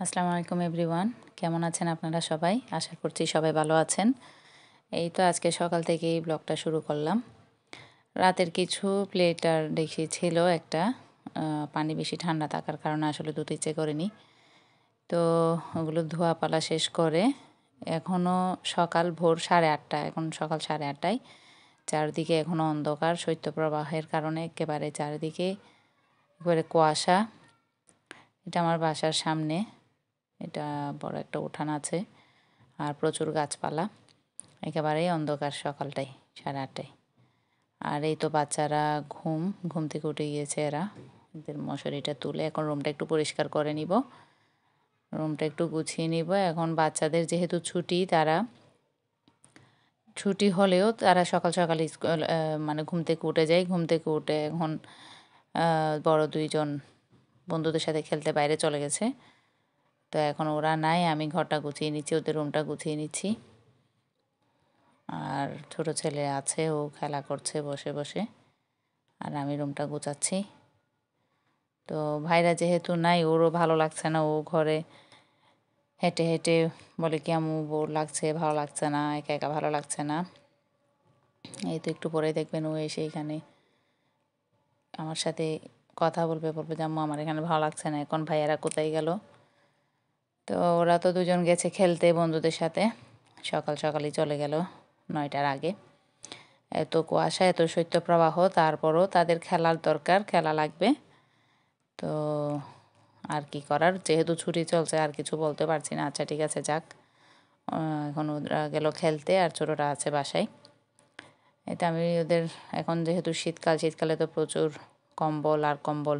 আসসালামু আলাইকুম এভরিওয়ান, কেমন আছেন আপনারা সবাই? আশা করছি সবাই ভালো আছেন। এই তো আজকে সকাল থেকেই ব্লগটা শুরু করলাম। রাতের কিছু প্লেটার দেখি ছিল একটা, পানি বেশি ঠান্ডা থাকার কারণে আসলে ধুতে ইচ্ছে করেনি। তো ওগুলো ধোয়া পালা শেষ করে এখনও সকাল ভোর 8:30, এখন সকাল 8:30টায়। চারদিকে এখনও অন্ধকার, শৈত্যপ্রবাহের কারণে একেবারে চারিদিকে একেবারে কুয়াশা। এটা আমার বাসার সামনে, এটা বড় একটা উঠান আছে আর প্রচুর গাছপালা। একেবারেই অন্ধকার সকালটাই 8:30টায়। আর এই তো বাচ্চারা ঘুম থেকে উঠে গিয়েছে, এরা এদের মশারিটা তুলে এখন রুমটা একটু পরিষ্কার করে নিব, রুমটা একটু গুছিয়ে নিব। এখন বাচ্চাদের যেহেতু ছুটি, তারা ছুটি হলেও তারা সকাল সকাল স্কুল মানে ঘুম থেকে উঠে যায়। ঘুম থেকে উঠে এখন বড় দুইজন বন্ধুদের সাথে খেলতে বাইরে চলে গেছে। তো এখন ওরা নাই, আমি ঘরটা গুছিয়ে নিচ্ছি, ওদের রুমটা গুছিয়ে নিচ্ছি। আর ছোট ছেলে আছে, ও খেলা করছে বসে বসে, আর আমি রুমটা গুছাচ্ছি। তো ভাইরা যেহেতু নাই, ওরও ভালো লাগছে না, ও ঘরে হেঁটে হেঁটে বলে কি আম্মু বোর লাগছে, ভালো লাগছে না, একা একা ভালো লাগছে না। এই তো একটু পরেই দেখবেন ও এসে এখানে আমার সাথে কথা বলবে যে আম্মু আমার এখানে ভালো লাগছে না, এখন ভাইয়ারা কোথায় গেল। তো ওরা তো দুজন গেছে খেলতে বন্ধুদের সাথে, সকাল সকালই চলে গেল 9টার আগে। এত কুয়াশা, এত শৈত্যপ্রবাহ, তারপরও তাদের খেলার দরকার, খেলা লাগবে। তো আর কি করার, যেহেতু ছুটি চলছে আর কিছু বলতে পারছি না। আচ্ছা ঠিক আছে, যাক। এখন ওরা গেল খেলতে আর ছোটোটা আছে বাসায়। এটা আমি ওদের এখন যেহেতু শীতকালে তো প্রচুর কম্বল আর কম্বল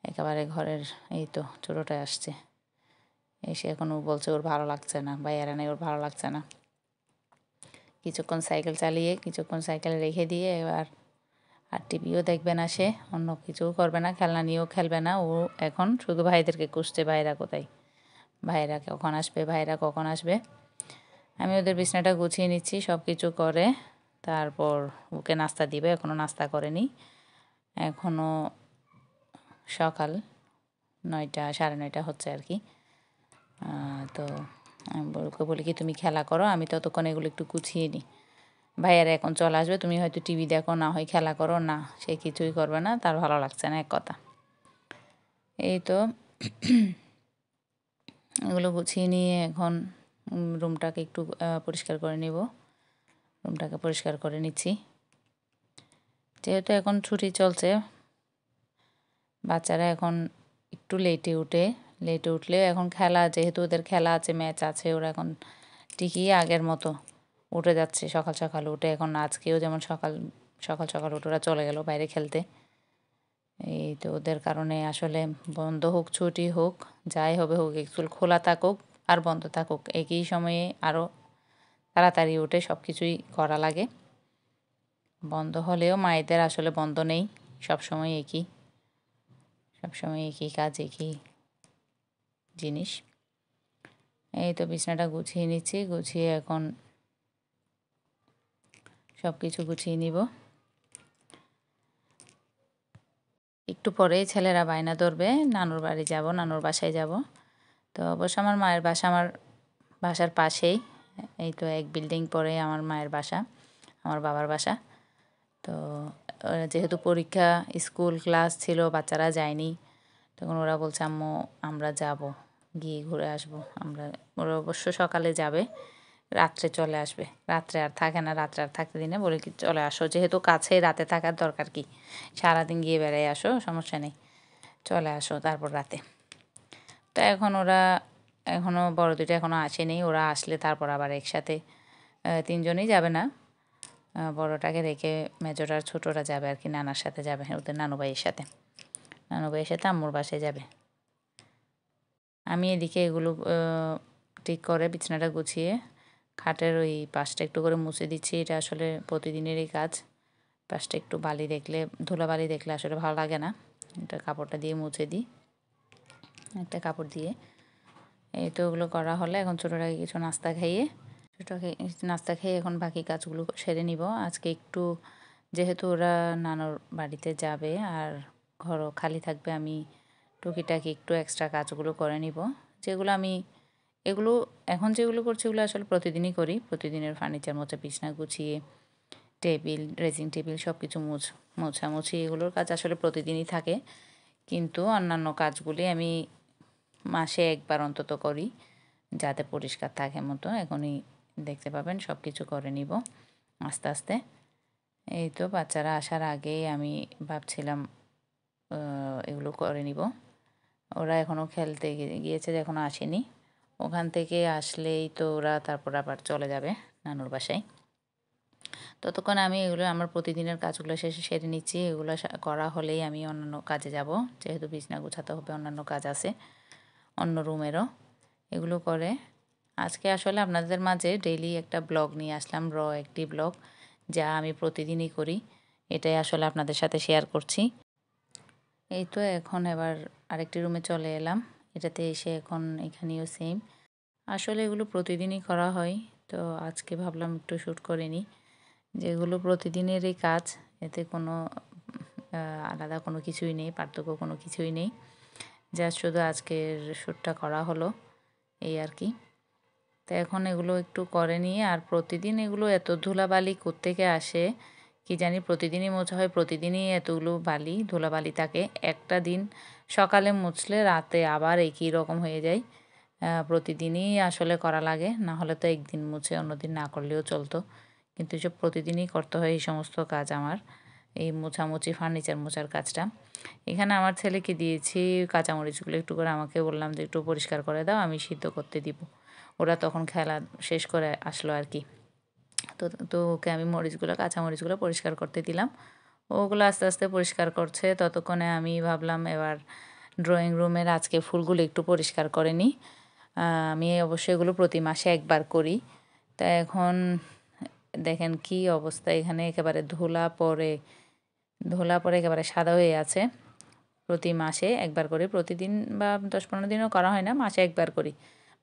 একেবারে ঘরের। এই তো ছোটোটা আসছে, এসে এখন ও বলছে ওর ভালো লাগছে না, ভাইয়ারা নেই, ওর ভালো লাগছে না। কিছুক্ষণ সাইকেল চালিয়ে কিছুক্ষণ সাইকেল রেখে দিয়ে এবার আর টিভিও দেখবে না, সে অন্য কিছুও করবে না, খেলনা নিয়েও খেলবে না। ও এখন শুধু ভাইদেরকে খুঁজছে, ভাইরা কোথায়, ভাইরা কখন আসবে, ভাইরা কখন আসবে। আমি ওদের বিছনাটা গুছিয়ে নিচ্ছি সব কিছু করে, তারপর ওকে নাস্তা দিবে। এখনও নাস্তা করেনি, এখনও সকাল 9টা 9:30 হচ্ছে আর কি। তো আমি ওকে বলি কি তুমি খেলা করো, আমি ততক্ষণ এগুলো একটু গুছিয়ে নিই। ভাইয়ারা এখন চলে আসবে, তুমি হয়তো টিভি দেখো, না হয় খেলা করো। না, সে কিছুই করবে না, তার ভালো লাগছে না, এক কথা। এই তো এগুলো গুছিয়ে নিয়ে এখন রুমটাকে একটু পরিষ্কার করে নিব, রুমটাকে পরিষ্কার করে নিচ্ছি। যেহেতু এখন ছুটি চলছে, বাচ্চারা এখন একটু লেটে উঠলেও এখন খেলা, যেহেতু ওদের খেলা আছে, ম্যাচ আছে, ওরা এখন ঠিকই আগের মতো উঠে যাচ্ছে সকাল সকাল উঠে। এখন আজকেও যেমন সকাল সকাল উঠে ওরা চলে গেল বাইরে খেলতে। এই তো ওদের কারণে আসলে বন্ধ হোক ছুটি হোক যাই হবে হোক, স্কুল খোলা থাকুক আর বন্ধ থাকুক, একই সময়ে আরও তাড়াতাড়ি উঠে সব কিছুই করা লাগে। বন্ধ হলেও মায়েদের আসলে বন্ধ নেই, সবসময় একই কাজ, একই জিনিস। এই তো বিছানাটা গুছিয়ে নিচ্ছি, গুছিয়ে এখন সব কিছু গুছিয়ে নিব। একটু পরেই ছেলেরা বায়না ধরবে নানুর বাড়ি যাব, নানুর বাসায় যাব। তো অবশ্য আমার মায়ের বাসা আমার বাসার পাশেই, এই তো এক বিল্ডিং পরে আমার মায়ের বাসা, আমার বাবার বাসা। তো যেহেতু পরীক্ষা, স্কুল ক্লাস ছিল, বাচ্চারা যায়নি, তখন ওরা বলছে আম্মু আমরা যাব, গিয়ে ঘুরে আসবো আমরা। ওরা অবশ্য সকালে যাবে, রাত্রে চলে আসবে, রাত্রে আর থাকে না, রাত্রে আর থাকতে দিনে, বলে কি চলে আসো, যেহেতু কাছে, রাতে থাকার দরকার কি, সারাদিন গিয়ে বেড়াই আসো, সমস্যা নেই, চলে আসো তারপর রাতে। তো এখন ওরা এখনও বড় দুটো এখনও আসেনি, ওরা আসলে তারপর আবার একসাথে তিনজনই যাবে না, বড়টাকে রেখে মেজোটা আর ছোটোটা যাবে আর কি, নানার সাথে যাবে, ওদের নানু ভাইয়ের সাথে আম্মুর বাসায় যাবে। আমি এদিকে এগুলো ঠিক করে বিছানাটা গুছিয়ে খাটের ওই পাশটা একটু করে মুছে দিচ্ছি। এটা আসলে প্রতিদিনেরই কাজ, পাশটা একটু ধুলাবালি দেখলে আসলে ভালো লাগে না, এটা কাপড়টা দিয়ে মুছে দিই, একটা কাপড় দিয়ে। এই তো ওগুলো করা হলে এখন ছোটোটাকে কিছু নাস্তা খাইয়ে এখন বাকি কাজগুলো সেরে নিব। আজকে একটু যেহেতু ওরা নানুর বাড়িতে যাবে আর ঘরও খালি থাকবে, আমি টুকিটাকি একটু এক্সট্রা কাজগুলো করে নিব, যেগুলো আমি এগুলো এখন যেগুলো করছি এগুলো আসলে প্রতিদিনই করি। প্রতিদিনের ফার্নিচার মোছা, বিছনা গুছিয়ে, টেবিল, ড্রেসিং টেবিল সব কিছু মোছামুছি এগুলোর কাজ আসলে প্রতিদিনই থাকে। কিন্তু অন্যান্য কাজগুলি আমি মাসে একবার অন্তত করি, যাতে পরিষ্কার থাকে মতো। এখনই দেখতে পাবেন সব কিছু করে নিব আস্তে আস্তে। এই তো বাচ্চারা আসার আগেই আমি ভাবছিলাম এগুলো করে নিব। ওরা এখনও খেলতে গিয়েছে, এখনও আসেনি। ওখান থেকে আসলেই তো ওরা তারপর আবার চলে যাবে নানুর বাসায়। ততক্ষণ আমি এগুলো আমার প্রতিদিনের কাজগুলো শেষে সেরে নিচ্ছি। এগুলো করা হলেই আমি অন্যান্য কাজে যাব, যেহেতু বিছনা গুছাতে হবে, অন্যান্য কাজ আছে অন্য রুমেরও। এগুলো করে আজকে আসলে আপনাদের মাঝে ডেইলি একটা ব্লগ নিয়ে আসলাম, একটি ব্লগ যা আমি প্রতিদিনই করি। এটাই আসলে আপনাদের সাথে শেয়ার করছি। এই তো এখন এবার আরেকটি রুমে চলে এলাম। এটাতে এসে এখন এখানেও সেম। আসলে এগুলো প্রতিদিনই করা হয়, তো আজকে ভাবলাম একটু শ্যুট করে নিই। যেগুলো প্রতিদিনেরই কাজ, এতে কোনো আলাদা কোনো কিছুই নেই, পার্থক্য কোনো কিছুই নেই। জাস্ট শুধু আজকের শ্যুটটা করা হলো, এই আর কি। তো এখন এগুলো একটু করে নিয়ে, আর প্রতিদিন এগুলো এত ধুলাবালি কোত্থেকে আসে কি জানি, প্রতিদিনই মোছা হয়, প্রতিদিনই এতগুলো ধুলাবালি থাকে। একটা দিন সকালে মুছলে রাতে আবার একই রকম হয়ে যায়। প্রতিদিনই আসলে করা লাগে, না হলে তো একদিন মুছে অন্যদিন না করলেও চলতো। কিন্তু এসব প্রতিদিনই করতে হয় এই সমস্ত কাজ আমার, এই মোছামুছি, ফার্নিচার মোছার কাজটা। এখানে আমার ছেলেকে দিয়েছি কাঁচামরিচগুলো একটু করে, আমাকে বললাম যে একটু পরিষ্কার করে দাও, আমি সিদ্ধ করতে দিব। ওরা তখন খেলা শেষ করে আসলো আর কি। তো তো ওকে আমি কাঁচামরিচগুলো পরিষ্কার করতে দিলাম। ওগুলো আস্তে আস্তে পরিষ্কার করছে। ততক্ষণে আমি ভাবলাম এবার ড্রয়িং রুমের আজকে ফুলগুলো একটু পরিষ্কার করে নিই। আমি অবশ্যই এগুলো প্রতি মাসে একবার করি। তা এখন দেখেন কি অবস্থা, এখানে একেবারে ধুলা পরে একেবারে সাদা হয়ে আছে। প্রতি মাসে একবার করি, প্রতিদিন বা 10-15 দিনও করা হয় না, মাসে একবার করি।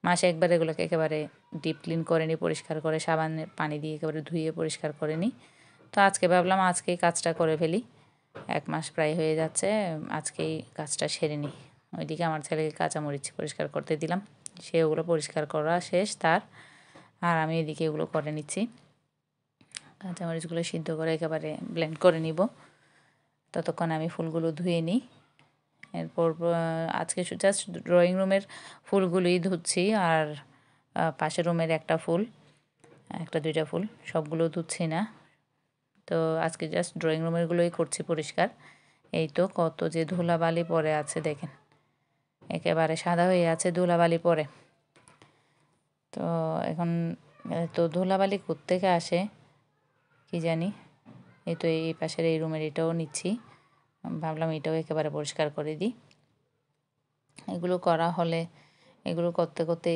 মাসে একবার এগুলোকে একেবারে ডিপ ক্লিন করে নিই, পরিষ্কার করে সাবানের পানি দিয়ে একেবারে ধুয়ে পরিষ্কার করে নিই। তো আজকে ভাবলাম আজকেই কাজটা করে ফেলি, 1 মাস প্রায় হয়ে যাচ্ছে, আজকেই কাজটা সেরে নিই। ওইদিকে আমার ছেলেকে কাঁচামরিচ পরিষ্কার করতে দিলাম, সে ওগুলো পরিষ্কার করা শেষ তার, আর আমি এদিকে এগুলো করে নিচ্ছি। কাঁচামরিচগুলো সিদ্ধ করে একেবারে ব্লেন্ড করে নিব। ততক্ষণ আমি ফুলগুলো ধুয়ে নিই। এরপর আজকে জাস্ট ড্রয়িং রুমের ফুলগুলোই ধুচ্ছি, আর পাশের রুমের একটা 2টা ফুল, সবগুলো ধুচ্ছি না। তো আজকে জাস্ট ড্রয়িং রুমেরগুলোই করছি পরিষ্কার। এই তো কত যে ধুলাবালি পড়ে আছে দেখেন, একেবারে সাদা হয়ে আছে ধুলাবালি পড়ে। তো এখন তো ধুলাবালি কোত্থেকে আসে কি জানি। এই তো এই পাশের এই রুমের এটাও নিচ্ছি, ভাবলাম এটাও একেবারে পরিষ্কার করে দিই। এগুলো করা হলে এগুলো করতে করতে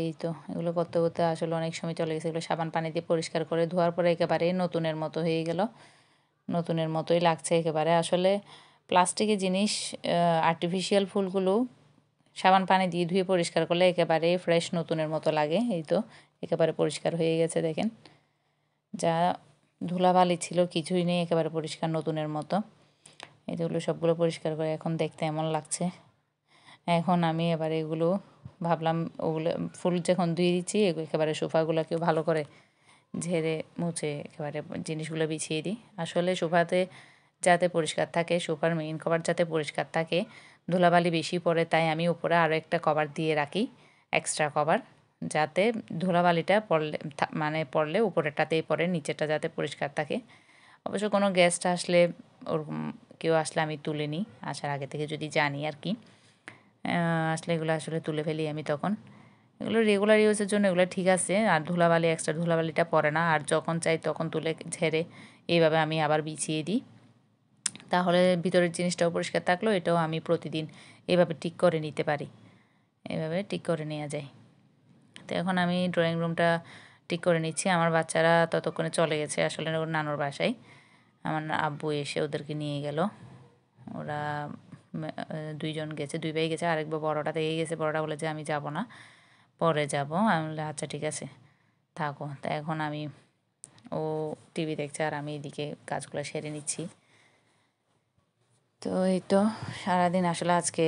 এগুলো করতে করতে আসলে অনেক সময় চলে গেছে। এগুলো সাবান পানি দিয়ে পরিষ্কার করে ধোয়ার পরে একেবারে নতুনের মতো হয়ে গেল, নতুনের মতোই লাগছে একেবারে। আসলে প্লাস্টিকের জিনিস, আর্টিফিশিয়াল ফুলগুলো সাবান পানি দিয়ে ধুয়ে পরিষ্কার করলে একেবারে ফ্রেশ নতুনের মতো লাগে। এই তো একেবারে পরিষ্কার হয়ে গেছে দেখেন, যা ধুলাবালি ছিল কিছুই নেই, একেবারে পরিষ্কার নতুনের মতো। এগুলো সবগুলো পরিষ্কার করে এখন দেখতে এমন লাগছে। এখন আমি এবার এগুলো ভাবলাম ওগুলো ফুল যখন ধুয়ে দিচ্ছি, একেবারে সোফাগুলোকেও ভালো করে ঝেড়ে মুছে একেবারে জিনিসগুলো বিছিয়ে দিই। আসলে সোফাতে যাতে পরিষ্কার থাকে, সোফার মেইন কভার যাতে পরিষ্কার থাকে, ধুলাবালি বেশি পড়ে, তাই আমি উপরে আরও একটা কভার দিয়ে রাখি, এক্সট্রা কভার, যাতে ধুলাবালিটা পড়লে উপরেরটাতেই পড়ে, নিচেরটা যাতে পরিষ্কার থাকে। অবশ্য কোনো গেস্ট আসলে, ওরকম কেউ আসলে আমি তুলে নিই, আসার আগে থেকে যদি জানি আর কি। আসলে এগুলো আসলে তুলে ফেলি আমি তখন। এগুলো রেগুলার ইউজের জন্য এগুলো ঠিক আছে, আর এক্সট্রা ধুলাবালিটা পড়ে না, আর যখন চাই তখন তুলে ঝেড়ে এইভাবে আমি আবার বিছিয়ে দিই। তাহলে ভিতরের জিনিসটাও পরিষ্কার থাকলো, এটাও আমি প্রতিদিন এভাবে ঠিক করে নিতে পারি, এভাবে ঠিক করে নেওয়া যায়। তো এখন আমি ড্রয়িং রুমটা ঠিক করে নিচ্ছি। আমার বাচ্চারা ততক্ষণে চলে গেছে আসলে ওর নানুর বাসায়। আমার আব্বু এসে ওদেরকে নিয়ে গেল। ওরা 2 জন গেছে, 2 ভাই গেছে, আরেকবার বড়টা থেকে গেছে। বড়টা বলে যে আমি যাব না, পরে যাব। আমি বললাম আচ্ছা ঠিক আছে থাকো। তা এখন ও টিভি দেখছে, আর আমি এদিকে কাজগুলো সেরে নিচ্ছি। তো এই তো সারাদিন আসলে আজকে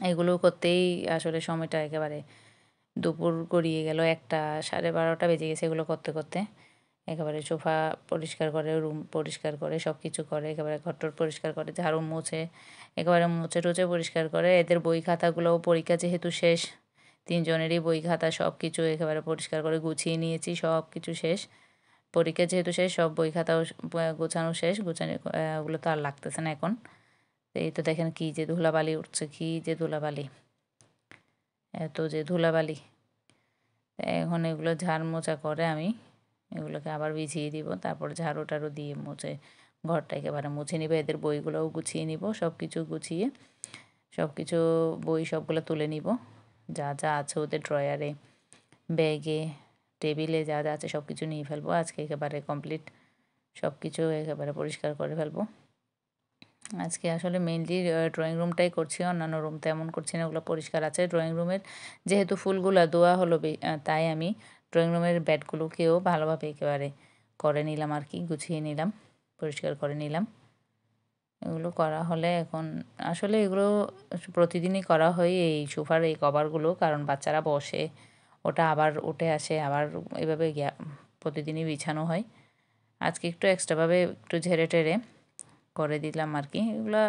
এগুলো করতেই আসলে সময়টা একেবারে দুপুর গড়িয়ে গেল, 1টা 12:30 বেজে গেছে এগুলো করতে করতে। একেবারে সোফা পরিষ্কার করে, রুম পরিষ্কার করে, সব কিছু করে, একেবারে ঘর-টর পরিষ্কার করে, ঝাড়ু মুছে, একেবারে মুছে-টুছে পরিষ্কার করে। এদের বই খাতাগুলোও পরীক্ষা যেহেতু শেষ, 3 জনেরই বই খাতা সব কিছু একেবারে পরিষ্কার করে গুছিয়ে নিয়েছি, সব কিছু শেষ। পরীক্ষা যেহেতু শেষ, সব বই খাতাও গোছানো শেষ। গোছানো ওগুলো তো আর লাগতেছে না এখন। এই তো দেখেন কী যে ধুলাবালি উঠছে, কী যে ধুলাবালি, এত যে ধুলাবালি। এখন এগুলো ঝাড় মোছা করে আমি এগুলোকে আবার বিছিয়ে দিব, তারপর ঝাড়ু টাড়ু দিয়ে মুছে ঘরটা একেবারে মুছে নিব। এদের বইগুলোও গুছিয়ে নিব, সব কিছু গুছিয়ে সব কিছু বই সবগুলো তুলে নিব, যা যা আছে ওদের ড্রয়ারে, ব্যাগে, টেবিলে যা যা আছে সব কিছু নিয়ে ফেলবো। আজকে একেবারে কমপ্লিট সব কিছু একেবারে পরিষ্কার করে ফেলবো। আজকে আসলে মেইনলি ড্রয়িং রুমটাই করছি, অন্যান্য রুম তেমন করছি না, ওগুলো পরিষ্কার আছে। ড্রয়িং রুমের যেহেতু ফুলগুলো ধোয়া হলো তাই আমি ড্রয়িং রুমের বেডগুলোকেও ভালোভাবে একেবারে করে নিলাম আর কি, গুছিয়ে নিলাম, পরিষ্কার করে নিলাম। এগুলো করা হলে এখন আসলে এগুলো প্রতিদিনই করা হয়, এই সোফার এই কভারগুলো, কারণ বাচ্চারা বসে ওটা আবার উঠে আসে, আবার এভাবে প্রতিদিনই বিছানো হয়। আজকে একটু এক্সট্রাভাবে একটু ঝেড়ে টেরে করে দিলাম আর কি। এগুলো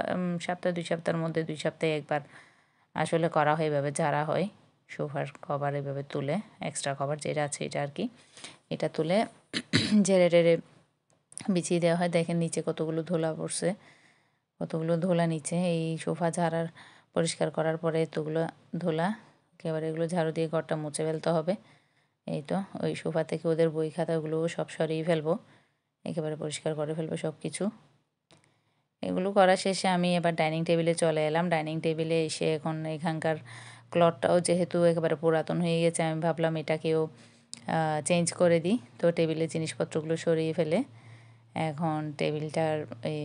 সপ্তাহ 2 সপ্তাহের মধ্যে 2 সপ্তাহে একবার আসলে করা হয়, এভাবে ঝাড়া হয় সোফার কভার, এভাবে তুলে এক্সট্রা কভার যেটা আছে এটা আর কি, এটা তুলে ঝেড়ে টেরে বিছিয়ে দেওয়া হয়। দেখেন নিচে কতগুলো ধুলা পড়ছে, কতগুলো ধুলা নিচে। এই সোফা ঝাড়ার পরিষ্কার করার পরে এতগুলো ধুলা, একেবারে এগুলো ঝাড়ু দিয়ে ঘরটা মুছে ফেলতে হবে। এই তো ওই সোফা থেকে ওদের বই খাতাগুলোও সব সরিয়ে ফেলবো, একেবারে পরিষ্কার করে ফেলবো সব কিছু। এগুলো করা শেষে আমি এবার ডাইনিং টেবিলে চলে এলাম। ডাইনিং টেবিলে এসে এখন এখানকার ক্লথটাও যেহেতু একেবারে পুরাতন হয়ে গেছে, আমি ভাবলাম এটাকেও চেঞ্জ করে দিই। তো টেবিলের জিনিসপত্রগুলো সরিয়ে ফেলে এখন টেবিলটার এই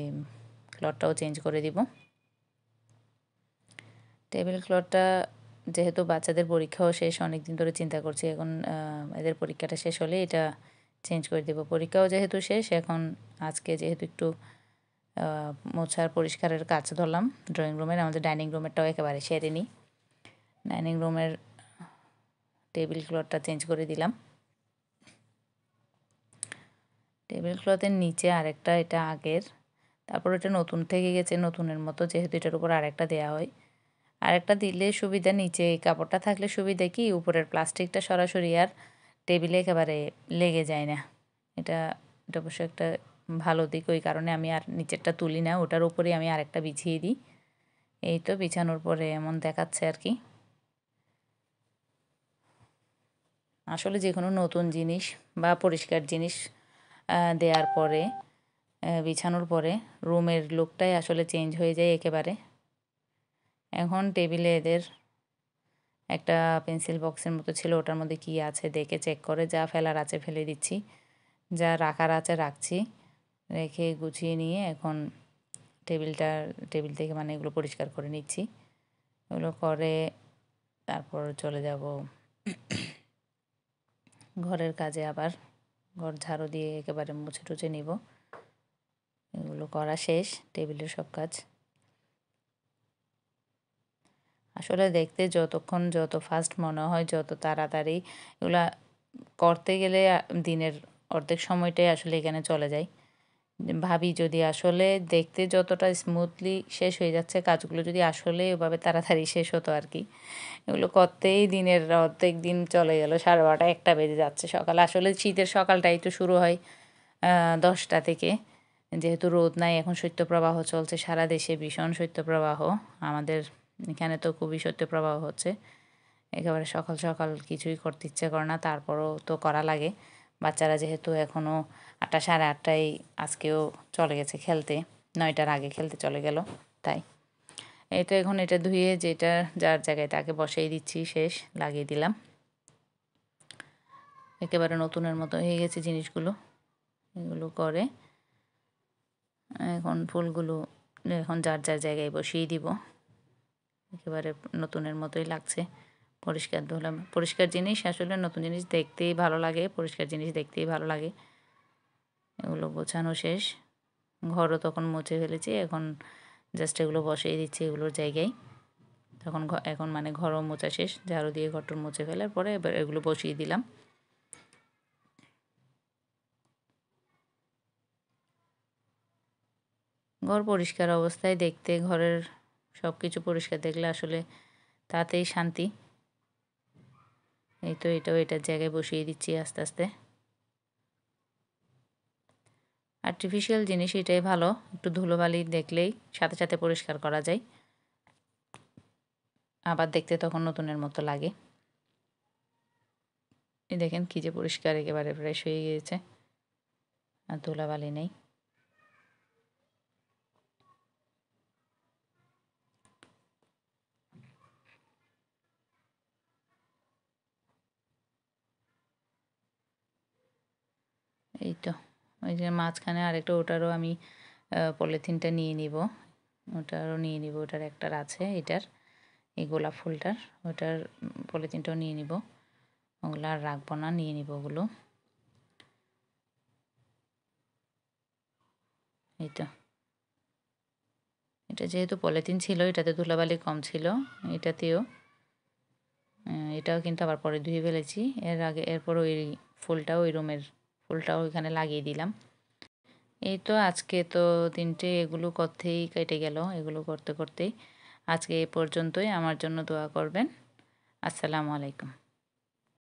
ক্লথটাও চেঞ্জ করে দিব। টেবিল ক্লথটা যেহেতু বাচ্চাদের পরীক্ষাও শেষ, অনেক দিন ধরে চিন্তা করছি, এখন এদের পরীক্ষাটা শেষ হলে এটা চেঞ্জ করে দেব। পরীক্ষাও যেহেতু শেষ, এখন আজকে যেহেতু একটু মোছার পরিষ্কারের কাজ ধরলাম ড্রয়িং রুমের, আমাদের ডাইনিং রুমেরটাও একেবারে সেরে নিই। ডাইনিং রুমের টেবিল ক্লথটা চেঞ্জ করে দিলাম। টেবিল ক্লথের নিচে আরেকটা, এটা আগের, তারপর এটা নতুন থেকে গেছে, নতুনের মতো, যেহেতু এটার উপর আরেকটা দেওয়া হয়। আরেকটা দিলে সুবিধা, নিচে এই কাপড়টা থাকলে সুবিধা কি উপরের প্লাস্টিকটা সরাসরি আর টেবিলে একেবারে লেগে যায় না। এটা এটা অবশ্য একটা ভালো দিক, ওই কারণে আমি আর নিচেরটা তুলি না, ওটার উপরেই আমি আরেকটা বিছিয়ে দিই। এই তো বিছানোর পরে এমন দেখাচ্ছে আর কি। আসলে যে কোনো নতুন জিনিস বা পরিষ্কার জিনিস দেওয়ার পরে, বিছানোর পরে রুমের লুকটাই আসলে চেঞ্জ হয়ে যায় একেবারে। এখন টেবিলে এদের একটা পেন্সিল বক্সের মতো ছিল, ওটার মধ্যে কী আছে দেখে চেক করে যা ফেলার আছে ফেলে দিচ্ছি, যা রাখার আছে রাখছি, রেখে গুছিয়ে নিয়ে এখন টেবিল থেকে মানে এগুলো পরিষ্কার করে নিচ্ছি। এগুলো করে তারপর চলে যাব ঘরের কাজে, আবার ঘর ঝাড়ু দিয়ে একেবারে মুছে টুছে নিব। এগুলো করা শেষ, টেবিলের সব কাজ। আসলে দেখতে যত ফাস্ট মনে হয়, যত তাড়াতাড়ি এগুলা করতে গেলে দিনের অর্ধেক সময়টাই আসলে এখানে চলে যায়। ভাবি যদি আসলে দেখতে যতটা স্মুথলি শেষ হয়ে যাচ্ছে, কাজগুলো যদি আসলে ওভাবে তাড়াতাড়ি শেষ হতো আর কি। এগুলো করতেই দিনের অর্ধেক দিন চলে গেল, 12:30 1টা বেজে যাচ্ছে সকাল। আসলে শীতের সকালটাই তো শুরু হয় 10টা থেকে, যেহেতু রোদ নাই, এখন শৈত্যপ্রবাহ চলছে সারা দেশে, ভীষণ শৈত্যপ্রবাহ। আমাদের এখানে তো খুবই শৈত্যপ্রবাহ হচ্ছে, একেবারে সকাল সকাল কিছুই করতে ইচ্ছে করে না, তারপরও তো করা লাগে। বাচ্চারা যেহেতু এখনও 8টা 8:30টায় আজকেও চলে গেছে খেলতে, 9টার আগে খেলতে চলে গেল, তাই এই তো এখন এটা ধুয়ে যেটা যার জায়গায় তাকে বসিয়ে দিচ্ছি, শেষ লাগিয়ে দিলাম, একেবারে নতুনের মতো হয়ে গেছে জিনিসগুলো। এগুলো করে এখন ফুলগুলো এখন যার যার জায়গায় বসিয়ে দিব, একেবারে নতুনের মতোই লাগছে। পরিষ্কার ধুলাম, পরিষ্কার জিনিস আসলে নতুন জিনিস দেখতেই ভালো লাগে, পরিষ্কার জিনিস দেখতেই ভালো লাগে। এগুলো গোছানো শেষ, ঘরও তখন মুছে ফেলেছি, এখন জাস্ট এগুলো বসিয়ে দিচ্ছি এগুলোর জায়গায়। তো এখন মানে ঘরও মোছা শেষ, ঝাড়ু দিয়ে ঘরটা মুছে ফেলার পরে এবার এগুলো বসিয়ে দিলাম। ঘর পরিষ্কার অবস্থায় দেখতে, ঘরের সব কিছু পরিষ্কার দেখলে আসলে তাতেই শান্তি। এই তো এটাও এটার জায়গায় বসিয়ে দিচ্ছি আস্তে আস্তে। আর্টিফিশিয়াল জিনিস এটাই ভালো, একটু ধুলোবালি দেখলেই সাথে সাথে পরিষ্কার করা যায়, আবার দেখতে তখন নতুনের মতো লাগে। এই দেখেন কী যে পরিষ্কার, একেবারে ফ্রেশ হয়ে গিয়েছে, আর ধুলাবালি নেই। এই তো ওই যে মাঝখানে আরেকটা, ওটারও আমি পলিথিনটা নিয়ে নিব, ওটার একটা আছে এটার, এই গোলাপ ফুলটার, ওটার পলিথিনটাও নিয়ে নিব। ওগুলো আর রাখবো না, নিয়ে নিব ওগুলো। এই তো এটা যেহেতু পলিথিন ছিল, এটাতে ধুলাবালি কম ছিল, এটাও কিন্তু আবার পরে ধুয়ে ফেলেছি। এরপর ওই ফুলটাও, ওই রুমের ফুলটাও ওইখানে লাগিয়ে দিলাম। এই তো আজকে তো দিনটি এগুলো করতেই কেটে গেল, এগুলো করতে করতেই আজকে এ পর্যন্তই। আমার জন্য দোয়া করবেন। আসসালামু আলাইকুম।